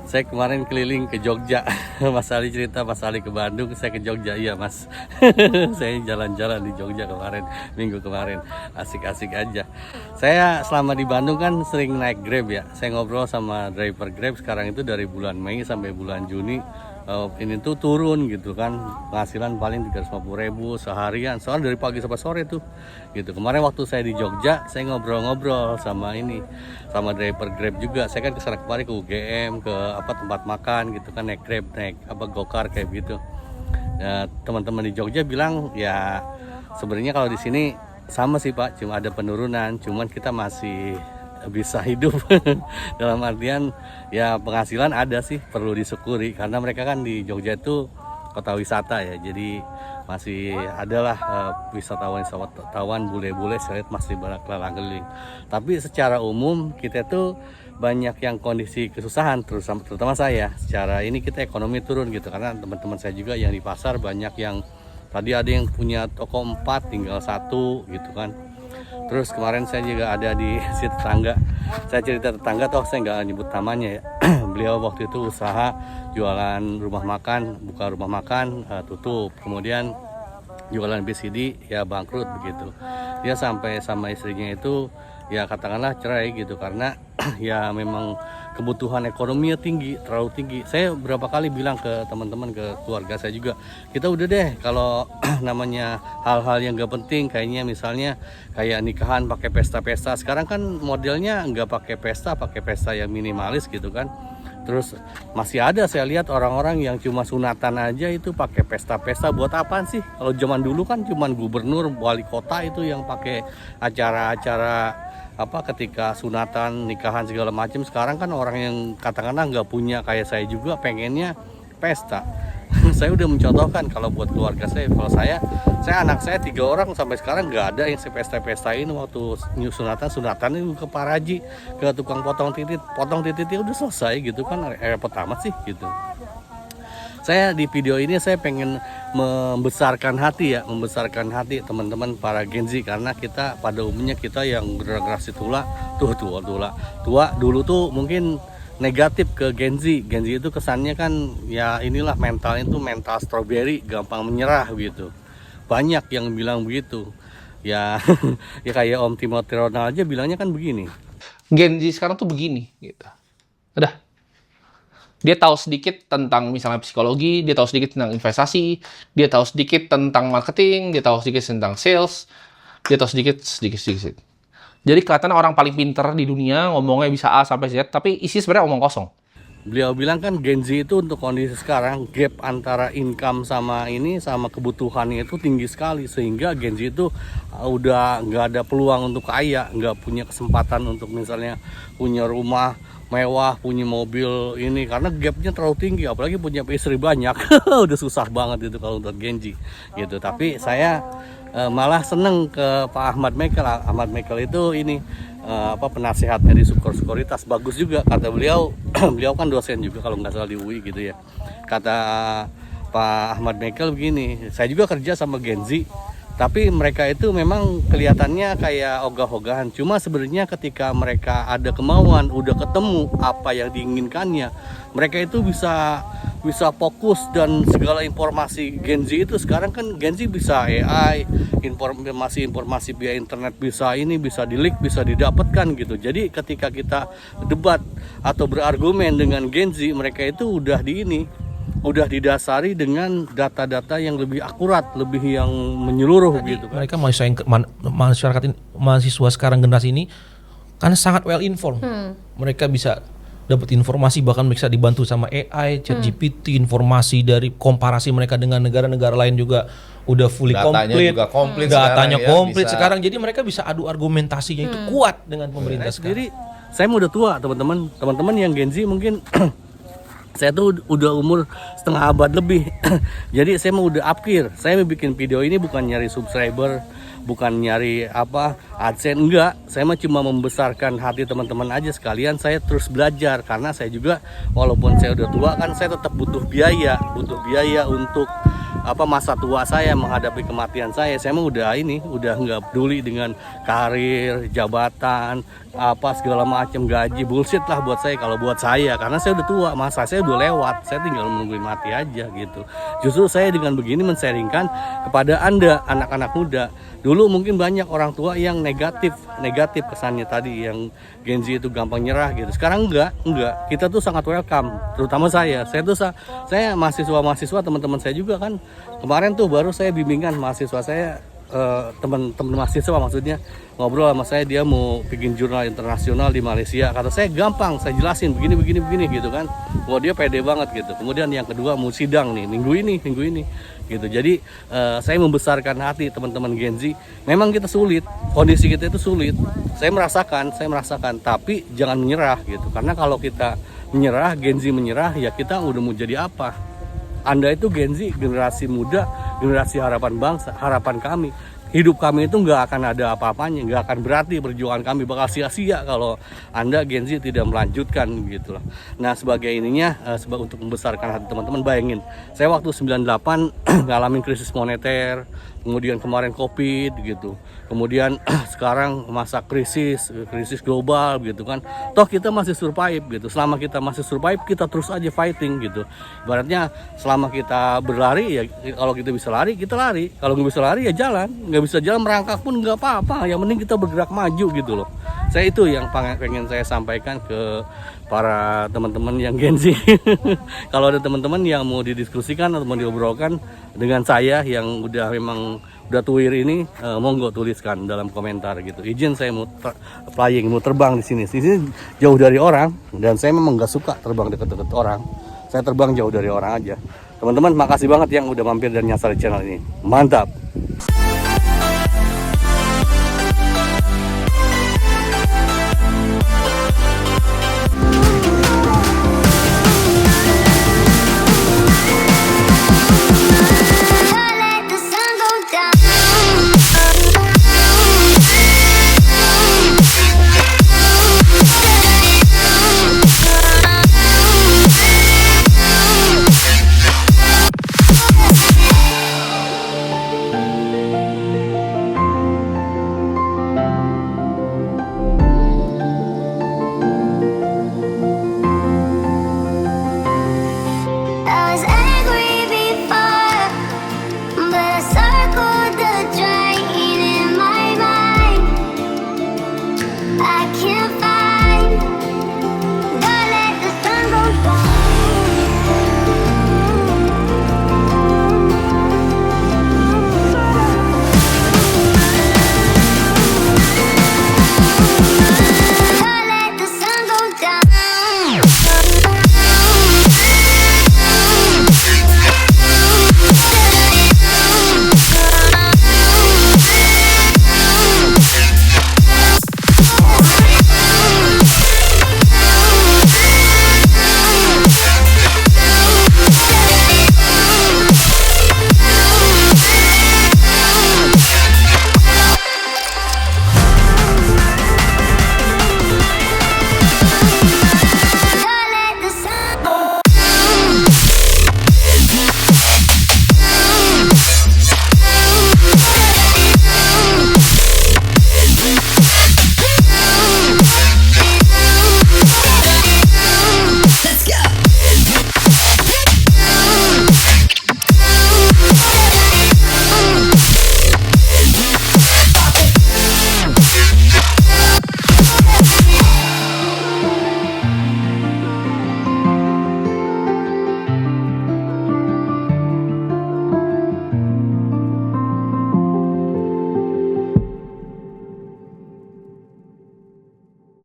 Saya kemarin keliling ke Jogja. Mas Ali cerita Mas Ali ke Bandung, saya ke Jogja. Iya Mas. Saya jalan-jalan di Jogja kemarin, minggu kemarin. Asik-asik aja. Saya selama di Bandung kan sering naik Grab ya. Saya ngobrol sama driver Grab sekarang itu dari bulan Mei sampai bulan Juni. Ini tuh turun gitu kan, penghasilan paling 350.000 seharian, soalnya dari pagi sampai sore tuh gitu. Kemarin waktu saya di Jogja, saya ngobrol-ngobrol sama driver Grab juga. Saya kan kesana kemarin ke UGM, ke tempat makan gitu kan, naik Grab, naik Gokar kayak gitu. Ya, teman-teman di Jogja bilang ya sebenarnya kalau di sini sama sih Pak, cuma ada penurunan, cuman kita masih bisa hidup. Dalam artian ya penghasilan ada sih, perlu disyukuri karena mereka kan di Jogja itu kota wisata ya, jadi masih adalah wisatawan bule-bule. Saya lihat masih banyak keliling. Tapi secara umum kita tuh banyak yang kondisi kesusahan, terutama saya. Secara ini kita ekonomi turun gitu, karena teman-teman saya juga yang di pasar banyak yang tadi ada yang punya toko 4 tinggal 1 gitu kan. Terus kemarin saya juga ada di tetangga. Saya cerita tetangga, toh saya nggak nyebut namanya ya. Beliau waktu itu usaha jualan rumah makan, buka rumah makan, tutup. Kemudian jualan BCD ya bangkrut begitu. Dia sampai sama istrinya itu ya katakanlah cerai gitu, karena ya memang kebutuhan ekonominya tinggi, terlalu tinggi. Saya berapa kali bilang ke teman-teman, ke keluarga saya juga, kita udah deh kalau namanya hal-hal yang gak penting, kayaknya misalnya kayak nikahan pakai pesta-pesta. Sekarang kan modelnya nggak pakai pesta yang minimalis gitu kan. Terus masih ada saya lihat orang-orang yang cuma sunatan aja itu pakai pesta-pesta. Buat apaan sih? Kalau zaman dulu kan cuma gubernur, wali kota itu yang pakai acara-acara ketika sunatan, nikahan segala macam. Sekarang kan orang yang katakanlah nggak punya kayak saya juga pengennya pesta. Saya udah mencontohkan kalau buat keluarga saya, kalau saya anak saya 3 orang sampai sekarang nggak ada yang pesta-pestain waktu sunatan itu ke paraji, ke tukang potong titit ya udah selesai gitu kan, repot amat sih gitu. Saya di video ini saya pengen membesarkan hati teman-teman para Gen Z, karena kita pada umumnya kita yang generasi tua dulu tuh mungkin negatif ke Gen Z. Gen Z itu kesannya kan ya inilah mentalnya itu mental strawberry, gampang menyerah gitu. Banyak yang bilang begitu. Ya ya kayak Om Timothy Ronald aja bilangnya kan begini. Gen Z sekarang tuh begini gitu. Udah. Dia tahu sedikit tentang misalnya psikologi, dia tahu sedikit tentang investasi, dia tahu sedikit tentang marketing, dia tahu sedikit tentang sales, dia tahu sedikit. Jadi kelihatan orang paling pinter di dunia, ngomongnya bisa A sampai Z, tapi isi sebenarnya omong kosong. Beliau bilang kan Gen Z itu untuk kondisi sekarang gap antara income sama kebutuhannya itu tinggi sekali, sehingga Gen Z itu udah nggak ada peluang untuk kaya, nggak punya kesempatan untuk misalnya punya rumah mewah, punya mobil ini, karena gapnya terlalu tinggi. Apalagi punya istri banyak. Udah susah banget itu kalau untuk Gen Z gitu. Tapi saya malah seneng ke Pak Ahmad Michael. Ahmad Michael itu ini penasihatnya di Sekuritas, bagus juga kata beliau. Beliau kan dosen juga kalau nggak salah di UI gitu ya. Kata Pak Ahmad Michael begini, saya juga kerja sama Gen Z, tapi mereka itu memang kelihatannya kayak ogah-ogahan. Cuma sebenarnya ketika mereka ada kemauan, udah ketemu apa yang diinginkannya, mereka itu bisa fokus. Dan segala informasi Gen Z itu sekarang kan Gen Z bisa AI, informasi via internet bisa di-leak, bisa didapatkan gitu. Jadi ketika kita debat atau berargumen dengan Gen Z, mereka itu udah didasari dengan data-data yang lebih akurat, lebih yang menyeluruh gitu kan. Mereka mahasiswa sekarang generasi ini kan sangat well informed. Mereka bisa dapat informasi, bahkan bisa dibantu sama AI, ChatGPT, informasi dari komparasi mereka dengan negara-negara lain juga udah fully komplit. Datanya komplit sekarang. Jadi mereka bisa adu argumentasinya itu kuat dengan pemerintah sendiri. Saya udah tua, teman-teman yang Gen Z mungkin saya tuh udah umur setengah abad lebih. Jadi saya mau udah upkir. Saya mau bikin video ini bukan nyari subscriber, bukan nyari AdSense, enggak. Saya mah cuma membesarkan hati teman-teman aja, sekalian saya terus belajar, karena saya juga walaupun saya udah tua kan saya tetap butuh biaya untuk masa tua saya, menghadapi kematian saya mah udah nggak peduli dengan karir, jabatan, apa segala macam, gaji, bullshit lah buat saya. Kalau buat saya, karena saya udah tua, masa saya udah lewat, saya tinggal menungguin mati aja gitu. Justru saya dengan begini men-sharingkan kepada Anda anak-anak muda. Dulu mungkin banyak orang tua yang negatif kesannya tadi, yang Gen Z itu gampang nyerah gitu. Sekarang enggak. Kita tuh sangat welcome, terutama saya mahasiswa teman-teman saya juga kan. Kemarin tuh baru saya bimbingan mahasiswa saya, teman-teman mahasiswa maksudnya, ngobrol sama saya, dia mau bikin jurnal internasional di Malaysia. Kata saya gampang, saya jelasin begini gitu kan. Wah, dia pede banget gitu. Kemudian yang kedua mau sidang nih minggu ini gitu. Jadi saya membesarkan hati teman-teman Gen Z. Memang kita sulit, kondisi kita itu sulit. Saya merasakan, tapi jangan menyerah gitu. Karena kalau kita menyerah, Gen Z menyerah, ya kita udah mau jadi apa? Anda itu Gen Z, generasi muda, generasi harapan bangsa, harapan kami. Hidup kami itu nggak akan ada apa-apanya, nggak akan berarti perjuangan kami bakal sia-sia kalau Anda Gen Z tidak melanjutkan gitu lah. Nah, sebagai ininya, untuk membesarkan hati teman-teman, bayangin saya waktu 98 ngalamin krisis moneter, kemudian kemarin Covid gitu, kemudian sekarang masa krisis global gitu kan. Toh kita masih survive gitu. Selama kita masih survive, kita terus aja fighting gitu. Ibaratnya selama kita berlari, ya kalau kita bisa lari, kita lari. Kalau nggak bisa lari, ya jalan. Nggak bisa jalan, merangkak pun nggak apa-apa. Yang penting kita bergerak maju gitu loh. Saya itu yang pengen saya sampaikan ke para teman-teman yang Gen Z. Kalau ada teman-teman yang mau didiskusikan atau mau diobrolkan dengan saya yang memang udah tuir ini, monggo tuliskan dalam komentar gitu. Izin saya mau mau terbang di sini. Di sini jauh dari orang, dan saya memang nggak suka terbang deket-deket orang. Saya terbang jauh dari orang aja. Teman-teman, makasih banget yang udah mampir dan nyasar di channel ini. Mantap.